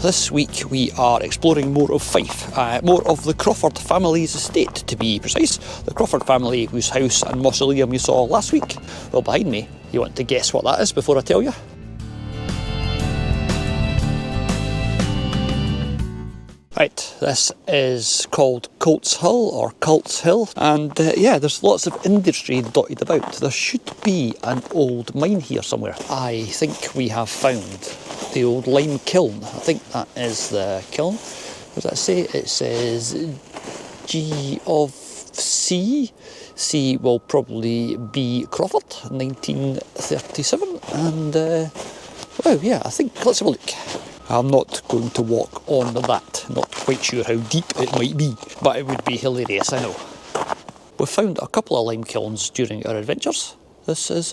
This week we are exploring more of Fife, more of the Crawford family's estate to be precise. The Crawford family whose house and mausoleum you saw last week. Well, behind me, you want to guess what that is before I tell you? Right, this is called Colts Hill or Colts Hill, and yeah, there's lots of industry dotted about. There should be an old mine here somewhere. I think we have found the old lime kiln. I think that is the kiln. What does that say? It says G of C. C will probably be Crawford, 1937, and well, yeah, I think let's have a look. I'm not going to walk on that, not quite sure how deep it might be, but it would be hilarious, I know. We've found a couple of lime kilns during our adventures. This is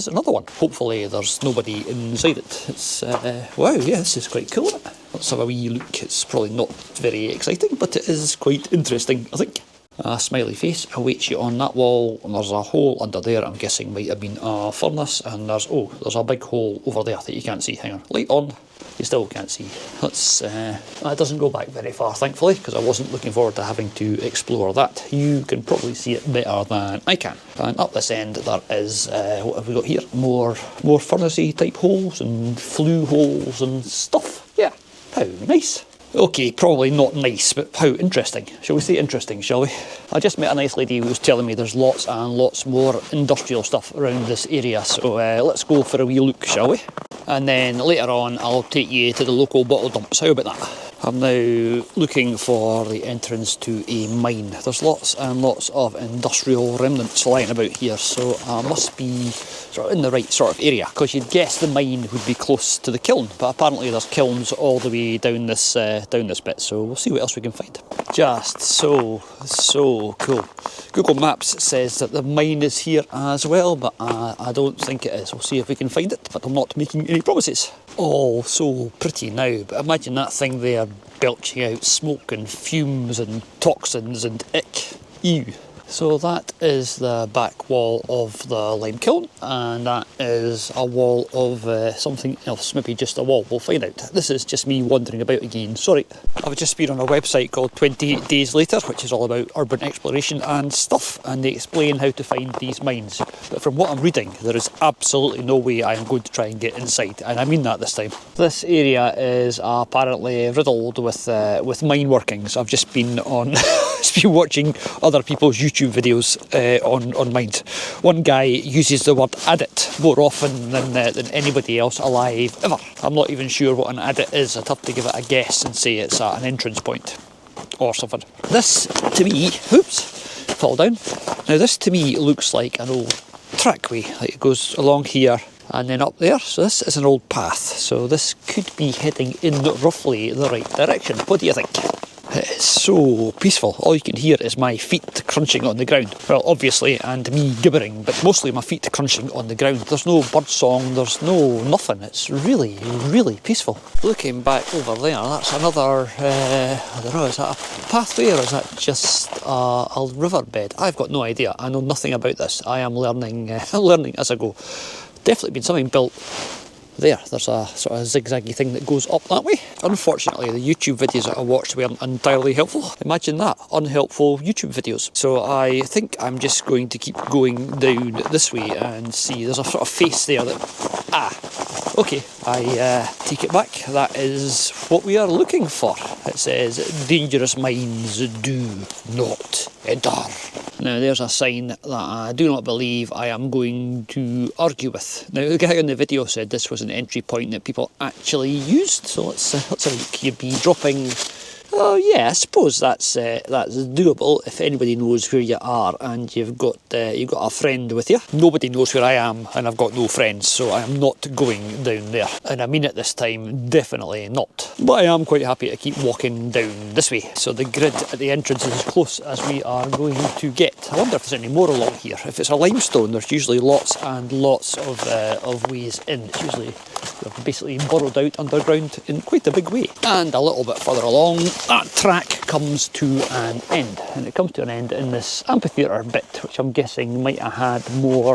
another one. Hopefully there's nobody inside it. It's, wow, yeah, this is quite cool, isn't it? Let's have a wee look. It's probably not very exciting, but it is quite interesting, I think. A smiley face awaits you on that wall, and there's a hole under there. I'm guessing might have been a furnace, and there's a big hole over there that you can't see. Hang on, light on. You still can't see. Let's. That doesn't go back very far, thankfully, because I wasn't looking forward to having to explore that. You can probably see it better than I can. And up this end there is what have we got here? More furnacey type holes and flue holes and stuff. Yeah, how nice. Okay, probably not nice, but how interesting. Shall we say interesting, shall we? I just met a nice lady who was telling me there's lots and lots more industrial stuff around this area, so let's go for a wee look, shall we? And then later on I'll take you to the local bottle dumps. How about that? I'm now looking for the entrance to a mine. There's lots and lots of industrial remnants lying about here, so I must be sort of in the right sort of area, because you'd guess the mine would be close to the kiln, but apparently there's kilns all the way down this bit, so we'll see what else we can find. Just so cool. Google Maps says that the mine is here as well, but I don't think it is. We'll see if we can find it, but I'm not making any promises. All so pretty now, but imagine that thing there belching out smoke and fumes and toxins and ick. Ew. So that is the back wall of the lime kiln, and that is a wall of something else, maybe just a wall, we'll find out. This is just me wandering about again, sorry. I've just been on a website called 28 Days Later, which is all about urban exploration and stuff, and they explain how to find these mines. But from what I'm reading, there is absolutely no way I'm going to try and get inside, and I mean that this time. This area is apparently riddled with mine workings. I've just been on been watching other people's YouTube videos on mines. One guy uses the word adit more often than anybody else alive ever. I'm not even sure what an adit is. I'd have to give it a guess and say it's at an entrance point or something. This to me, oops, fall down. Now this to me looks like an old trackway, like it goes along here and then up there. So this is an old path, so this could be heading in roughly the right direction. What do you think? It is so peaceful. All you can hear is my feet crunching on the ground. Well, obviously, and me gibbering, but mostly my feet crunching on the ground. There's no bird song, there's no nothing. It's really, really peaceful. Looking back over there, that's another, I don't know, is that a pathway or is that just a riverbed? I've got no idea. I know nothing about this. I am learning as I go. Definitely been something built there. There's a sort of zigzaggy thing that goes up that way. Unfortunately, the YouTube videos that I watched weren't entirely helpful. Imagine that, unhelpful YouTube videos. So I think I'm just going to keep going down this way and see. There's a sort of face there that, okay, I take it back. That is what we are looking for. It says, dangerous mines do not enter. Now there's a sign that I do not believe I am going to argue with. Now the guy in the video said this was an entry point that people actually used, so let's have a look. You'd be dropping. Oh yeah, I suppose that's doable if anybody knows where you are and you've got a friend with you. Nobody knows where I am and I've got no friends, so I am not going down there. And I mean it this time, definitely not. But I am quite happy to keep walking down this way. So the grid at the entrance is as close as we are going to get. I wonder if there's any more along here. If it's a limestone, there's usually lots and lots of ways in. It's usually They've basically burrowed out underground in quite a big way. And a little bit further along, that track comes to an end. And it comes to an end in this amphitheatre bit, which I'm guessing might have had more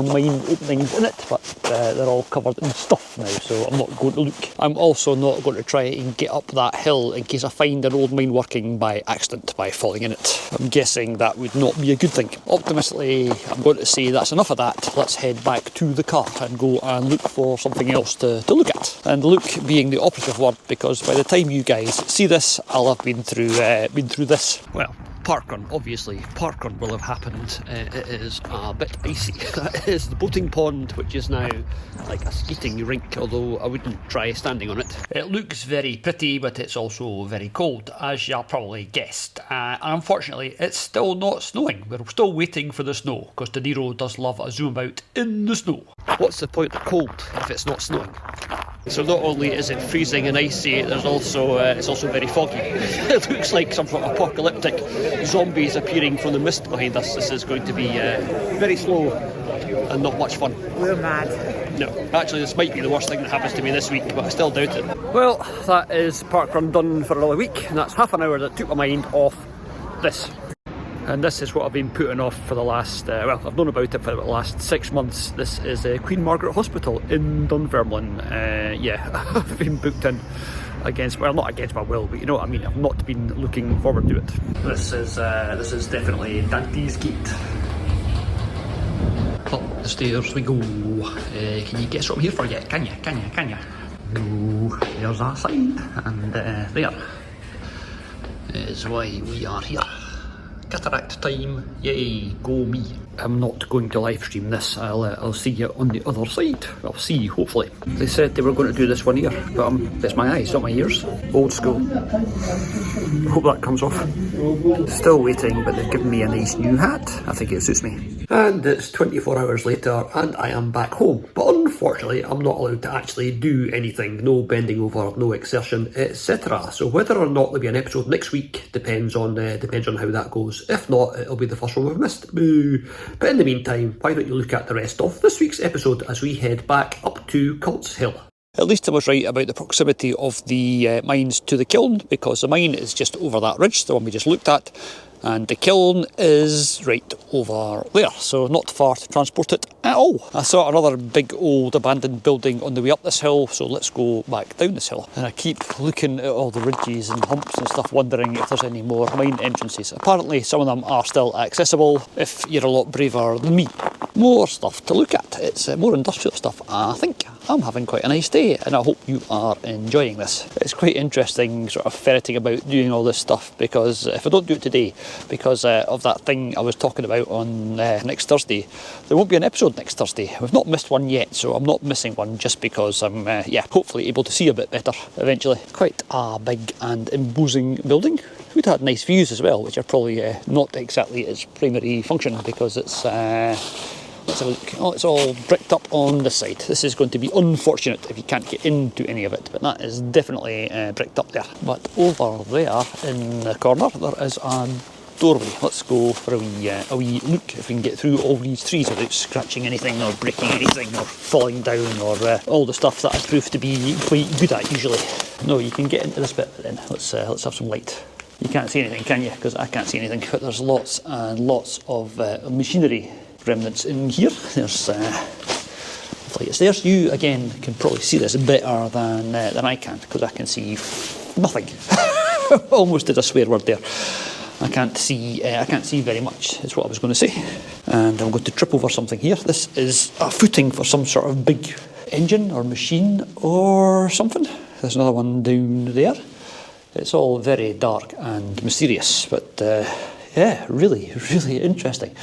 mine openings in it, but they're all covered in stuff now, so I'm not going to look. I'm also not going to try and get up that hill in case I find an old mine working by accident, by falling in it. I'm guessing that would not be a good thing. Optimistically, I'm going to say that's enough of that. Let's head back to the car and go and look for something else to look at. And look being the operative word, because by the time you guys see this, I'll have been through this. Well, parkrun, obviously. Parkrun will have happened. It is a bit icy. That is the boating pond, which is now like a skating rink, although I wouldn't try standing on it. It looks very pretty, but it's also very cold, as you probably guessed. And unfortunately, it's still not snowing. We're still waiting for the snow, because De Niro does love a zoom out in the snow. What's the point of cold if it's not snowing? So not only is it freezing and icy, there's also it's also very foggy. It looks like some sort of apocalyptic zombies appearing from the mist behind us. This is going to be very slow and not much fun. We're mad. No, actually this might be the worst thing that happens to me this week, but I still doubt it. Well, that is parkrun done for another week, and that's half an hour that took my mind off this. And this is what I've been putting off for the last, well, I've known about it for the last 6 months. This is Queen Margaret Hospital in Dunfermline. Yeah, I've been booked in against, well, not against my will, but you know what I mean. I've not been looking forward to it. This is definitely Dante's Gate. Up the stairs we go. Can you guess what I'm here for yet? Can you? No, there's a sign, and there is why we are here. Cataract time, yay, go me. I'm not going to live stream this. I'll see you on the other side. I'll see you, hopefully. They said they were going to do this one ear, but it's my eyes, not my ears. Old school. Hope that comes off. Still waiting, but they've given me a nice new hat. I think it suits me. And it's 24 hours later, and I am back home. But unfortunately, I'm not allowed to actually do anything. No bending over, no exertion, etc. So whether or not there'll be an episode next week depends on how that goes. If not, it'll be the first one we've missed. Boo. But in the meantime, why don't you look at the rest of this week's episode as we head back up to Colts Hill. At least I was right about the proximity of the mines to the kiln, because the mine is just over that ridge, the one we just looked at, and the kiln is right over there, so not far to transport it at all. I saw another big old abandoned building on the way up this hill, so let's go back down this hill. And I keep looking at all the ridges and humps and stuff, wondering if there's any more mine entrances. Apparently some of them are still accessible if you're a lot braver than me. More stuff to look at. It's more industrial stuff, I think. I'm having quite a nice day, and I hope you are enjoying this. It's quite interesting sort of ferreting about doing all this stuff, because if I don't do it today, because of that thing I was talking about on next Thursday, there won't be an episode next Thursday. We've not missed one yet, so I'm not missing one just because I'm hopefully able to see a bit better eventually. Quite a big and imposing building. We'd had nice views as well, which are probably not exactly its primary function, because it's let's have a look. Oh, it's all bricked up on this side. This is going to be unfortunate if you can't get into any of it, but that is definitely bricked up there. But over there in the corner, there is a doorway. Let's go for a wee look if we can get through all these trees without scratching anything or breaking anything or falling down or all the stuff that I prove to be quite good at usually. No, you can get into this bit then. Let's have some light. You can't see anything, can you? Because I can't see anything, but there's lots and lots of machinery remnants in here. There's flight of stairs. You again can probably see this better than I can, because I can see nothing. Almost did a swear word there. I can't see very much, is what I was going to say. And I'm going to trip over something here. This is a footing for some sort of big engine or machine or something. There's another one down there. It's all very dark and mysterious, but yeah, really, really interesting.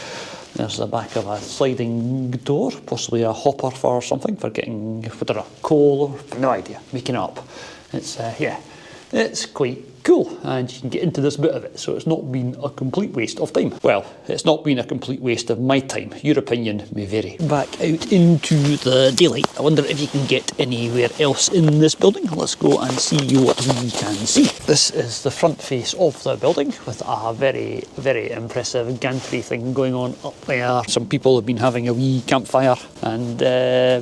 There's the back of a sliding door, possibly a hopper for something, for getting, whatever, coal or, no idea, making it up. It's, yeah, it's quite cool, and you can get into this bit of it, so it's not been a complete waste of time. Well, it's not been a complete waste of my time. Your opinion may vary. Back out into the daylight. I wonder if you can get anywhere else in this building. Let's go and see what we can see. This is the front face of the building with a very, very impressive gantry thing going on up there. Some people have been having a wee campfire, and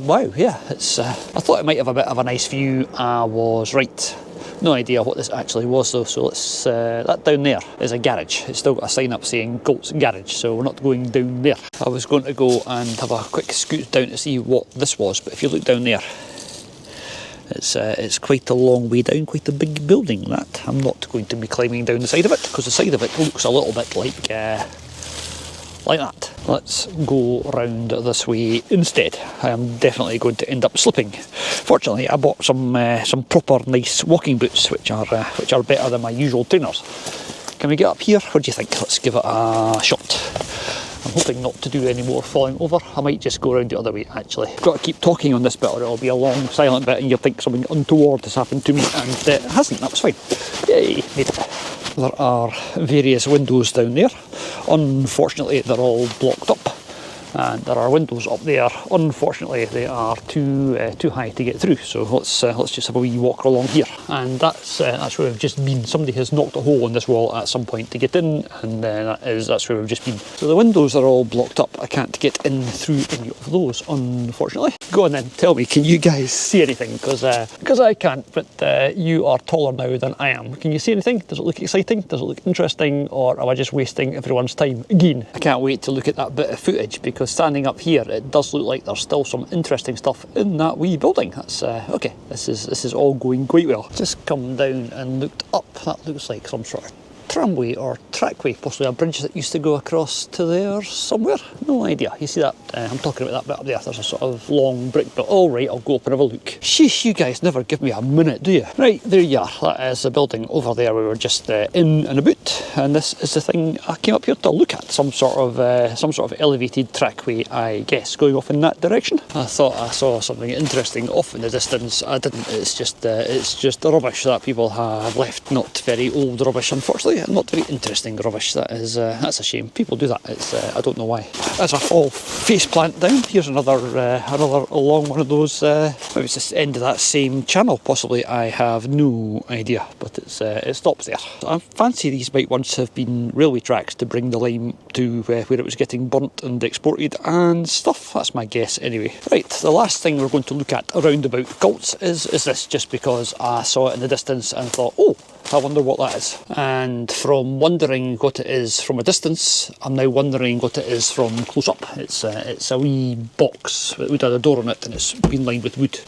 wow, yeah, it's. I thought it might have a bit of a nice view. I was right. No idea what this actually was though, so let's, that down there is a garage. It's still got a sign up saying Colts garage, so we're not going down there. I was going to go and have a quick scoot down to see what this was, but if you look down there, it's quite a long way down, quite a big building that. I'm not going to be climbing down the side of it, because the side of it looks a little bit like that. Let's go round this way instead. I am definitely going to end up slipping. Fortunately, I bought some proper nice walking boots, which are better than my usual trainers. Can we get up here? What do you think? Let's give it a shot. I'm hoping not to do any more falling over. I might just go around the other way actually. I've got to keep talking on this bit or it'll be a long silent bit and you'll think something untoward has happened to me, and it hasn't. That was fine. Yay, made it. There are various windows down there. Unfortunately, they're all blocked up. And there are windows up there. Unfortunately, they are too high to get through. So let's just have a wee walk along here. And that's where we've just been. Somebody has knocked a hole in this wall at some point to get in, and that's where we've just been. So the windows are all blocked up. I can't get in through any of those, unfortunately. Go on then, tell me, can you guys see anything? Because I can't, but you are taller now than I am. Can you see anything? Does it look exciting? Does it look interesting? Or am I just wasting everyone's time again? I can't wait to look at that bit of footage, because standing up here, it does look like there's still some interesting stuff in that wee building. That's okay. This is all going quite well. Just come down and looked up. That looks like some sort of tramway or trackway, possibly a bridge that used to go across to there somewhere. No idea. You see that? I'm talking about that bit up there. There's a sort of long brick built. All right, I'll go up and have a look. Sheesh, you guys never give me a minute, do you? Right, there you are. That is the building over there we were just in and about, and this is the thing I came up here to look at. Some sort of elevated trackway, I guess, going off in that direction. I thought I saw something interesting off in the distance. I didn't. It's just rubbish that people have left. Not very old rubbish, unfortunately. Not very interesting rubbish. That's a shame. People do that. It's I don't know why. As I fall face plant down, here's another along one of those. Maybe it's just the end of that same channel. Possibly, I have no idea. But it stops there. I fancy these might once have been railway tracks to bring the lime to where it was getting burnt and exported and stuff. That's my guess anyway. Right, the last thing we're going to look at around about Colts is this, just because I saw it in the distance and thought, oh, I wonder what that is. And from wondering what it is from a distance, I'm now wondering what it is from close up. It's a wee box that would have a door on it, and it's been lined with wood.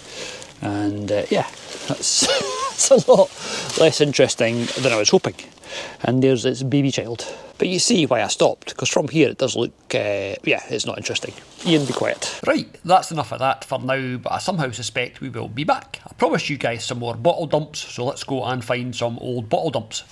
And yeah, that's, that's a lot less interesting than I was hoping. And there's its baby child. But you see why I stopped, because from here it does look, yeah, it's not interesting. Ian, be quiet. Right, that's enough of that for now, but I somehow suspect we will be back. I promised you guys some more bottle dumps, so let's go and find some old bottle dumps.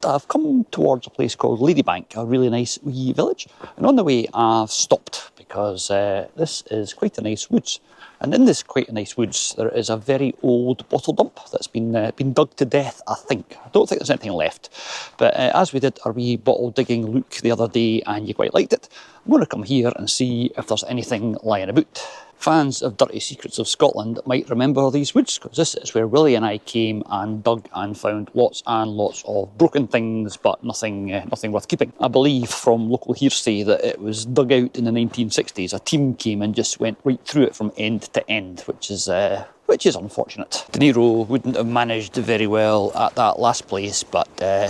I've come towards a place called Ladybank, a really nice wee village, and on the way I've stopped because this is quite a nice woods. And in this quite a nice woods, there is a very old bottle dump that's been dug to death, I think. I don't think there's anything left. But as we did our wee bottle digging look the other day and you quite liked it, I'm going to come here and see if there's anything lying about. Fans of Dirty Secrets of Scotland might remember these woods, because this is where Willie and I came and dug and found lots and lots of broken things, but nothing worth keeping. I believe from local hearsay that it was dug out in the 1960s. A team came and just went right through it from end to end, which is unfortunate. De Niro wouldn't have managed very well at that last place, but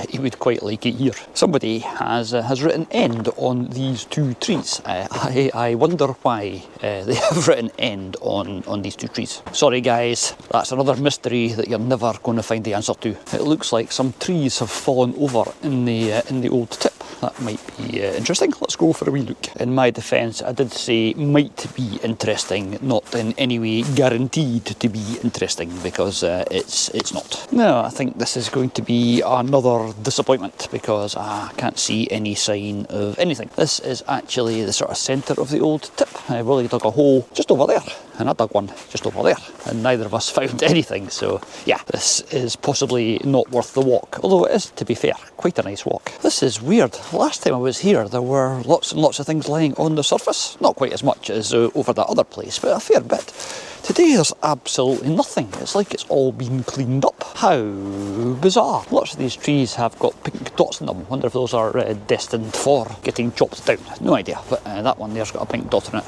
he would quite like it here. Somebody has written end on these two trees. I wonder why they have written end on these two trees. Sorry guys, that's another mystery that you're never going to find the answer to. It looks like some trees have fallen over in the old tip. That might be interesting. Let's go for a wee look. In my defence, I did say might be interesting, not in any way guaranteed to be interesting, because it's not. No, I think this is going to be another disappointment, because I can't see any sign of anything. This is actually the sort of centre of the old tip. I've really dug a hole just over there. and I dug one just over there, and neither of us found anything. So yeah, this is possibly not worth the walk, although it is, to be fair, quite a nice walk. This is weird. Last time I was here there were lots and lots of things lying on the surface, not quite as much as over that other place, but a fair bit. Today there's absolutely nothing. It's like it's all been cleaned up. How bizarre. Lots of these trees have got pink dots in them. Wonder if those are destined for getting chopped down. No idea, but that one there's got a pink dot on it.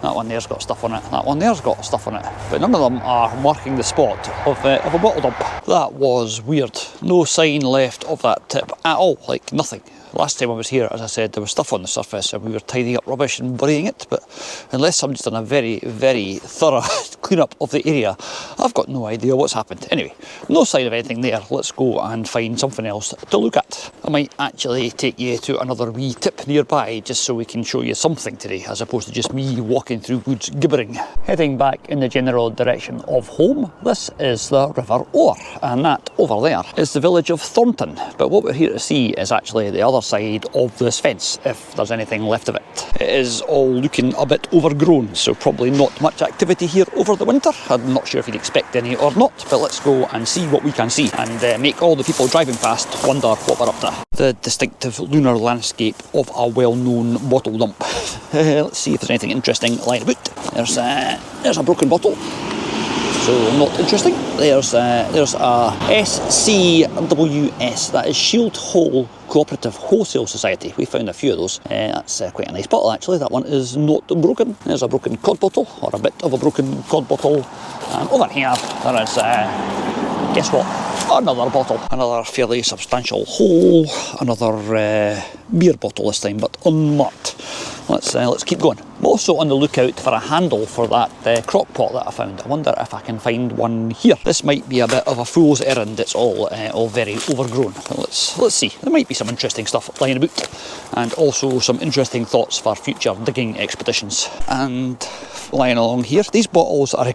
That one there's got stuff on it. That one there's got stuff on it. But none of them are marking the spot of a bottle dump. That was weird. No sign left of that tip at all, like nothing. Last time I was here, as I said, there was stuff on the surface and we were tidying up rubbish and burying it, but unless somebody's done a very, very thorough clean-up of the area, I've got no idea what's happened. Anyway, no sign of anything there. Let's go and find something else to look at. I might actually take you to another wee tip nearby, just so we can show you something today, as opposed to just me walking through woods gibbering. Heading back in the general direction of home, this is the River Orr, and that over there is the village of Thornton. But what we're here to see is actually the other side of this fence, if there's anything left of it. It is all looking a bit overgrown, so probably not much activity here over the winter. I'm not sure if you'd expect any or not, but let's go and see what we can see and make all the people driving past wonder what we're up to. The distinctive lunar landscape of a well-known bottle dump. Let's see if there's anything interesting lying about. There's a broken bottle. So not interesting. There's a SCWS, that is Shield Hole Cooperative Wholesale Society. We found a few of those. That's quite a nice bottle actually. That one is not broken. There's a broken cod bottle, or a bit of a broken cod bottle. And over here there is, guess what? Another bottle. Another fairly substantial hole. Another beer bottle this time, but unmarked. Let's keep going. I'm also on the lookout for a handle for that crock pot that I found. I wonder if I can find one here. This might be a bit of a fool's errand. It's all very overgrown. Let's see. There might be some interesting stuff lying about, and also some interesting thoughts for future digging expeditions. And lying along here, these bottles are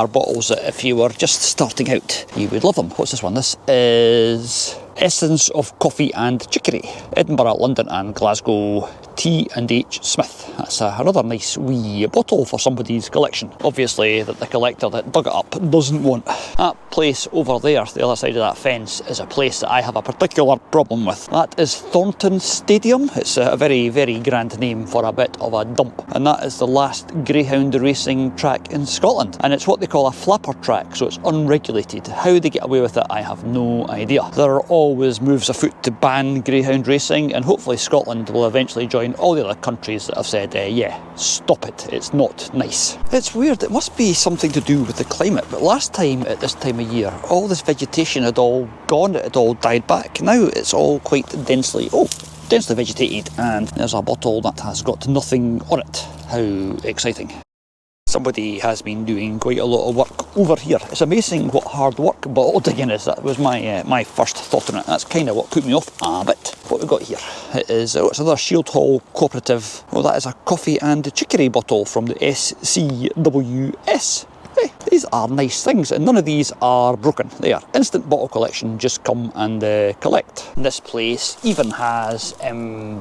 bottles that if you were just starting out, you would love them. What's this one? This is Essence of Coffee and Chicory. Edinburgh, London and Glasgow, T&H Smith. That's another nice wee bottle for somebody's collection. Obviously that the collector that dug it up doesn't want. That place over there, the other side of that fence, is a place that I have a particular problem with. That is Thornton Stadium. It's a very, very grand name for a bit of a dump. And that is the last greyhound racing track in Scotland. And it's what they call a flapper track, so it's unregulated. How they get away with it, I have no idea. There are always moves afoot to ban greyhound racing, and hopefully Scotland will eventually join all the other countries that have said, yeah, stop it, it's not nice. It's weird, it must be something to do with the climate, but last time at this time of year, all this vegetation had all gone, it had all died back. Now it's all quite densely vegetated, and there's a bottle that has got nothing on it. How exciting. Somebody has been doing quite a lot of work over here. It's amazing what hard work bottle digging is. That was my first thought on it. That's kind of what put me off a bit. What we've got here, it's another Shield Hall Cooperative. Well, that is a coffee and chicory bottle from the SCWS. Hey, these are nice things, and none of these are broken. They are instant bottle collection. Just come and collect. This place even has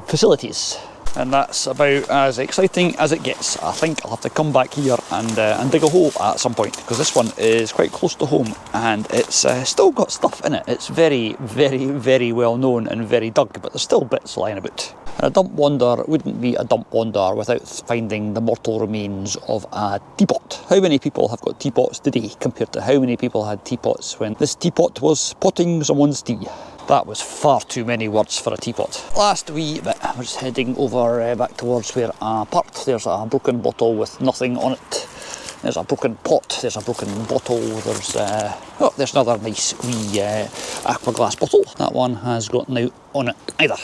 facilities. And that's about as exciting as it gets. I think I'll have to come back here and dig a hole at some point, because this one is quite close to home and it's still got stuff in it. It's very, very, very well known and very dug, but there's still bits lying about. And a dump wander wouldn't be a dump wander without finding the mortal remains of a teapot. How many people have got teapots today compared to how many people had teapots when this teapot was potting someone's tea? That was far too many words for a teapot. Last wee bit, we're just heading over back towards where I parked. There's a broken bottle with nothing on it. There's a broken pot, there's a broken bottle, there's another nice wee aqua glass bottle. That one has got nothing on it either.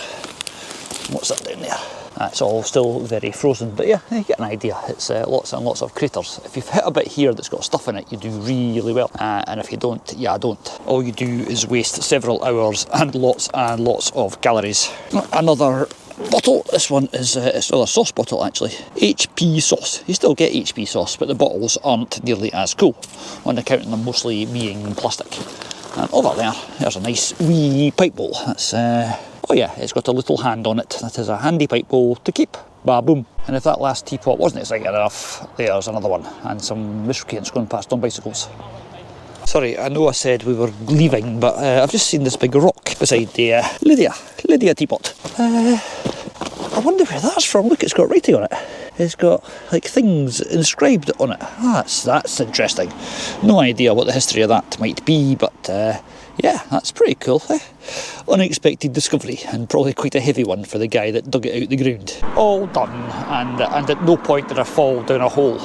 What's that down there? It's all still very frozen, but yeah, you get an idea. It's lots and lots of craters. If you've hit a bit here that's got stuff in it, you do really well. And if you don't, don't. All you do is waste several hours and lots of calories. Another bottle. This one is it's another sauce bottle actually. HP sauce. You still get HP sauce, but the bottles aren't nearly as cool, on account of them mostly being plastic. And over there's a nice wee pipe bowl. That's oh yeah, it's got a little hand on it. That is a handy pipe bowl to keep Bah boom. And if that last teapot wasn't exciting enough, there's another one, and some miscreants going past on bicycles. Sorry, I know I said we were leaving, but I've just seen this big rock beside the Lydia teapot. I wonder where that's from. Look, it's got writing on it. It's got like things inscribed on it. That's interesting. No idea what the history of that might be, but yeah, that's pretty cool. Unexpected discovery, and probably quite a heavy one for the guy that dug it out the ground. All done, and at no point did I fall down a hole.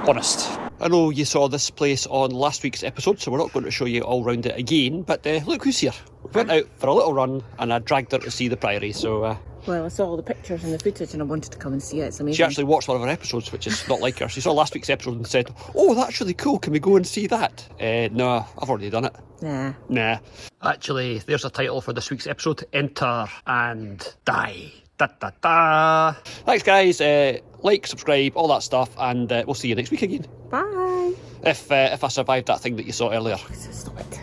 Honest. I know you saw this place on last week's episode, so we're not going to show you all round it again, but look who's here. We went out for a little run and I dragged her to see the Priory, so... Well, I saw all the pictures and the footage and I wanted to come and see it. It's amazing. She actually watched one of our episodes, which is not like her. She saw last week's episode and said, "Oh, that's really cool, can we go and see that?" No, I've already done it. Nah. Actually, there's a title for this week's episode: Enter and Die. Da da da. Thanks guys, like, subscribe, all that stuff, and we'll see you next week again. Bye. If I survived that thing that you saw earlier. Stop it.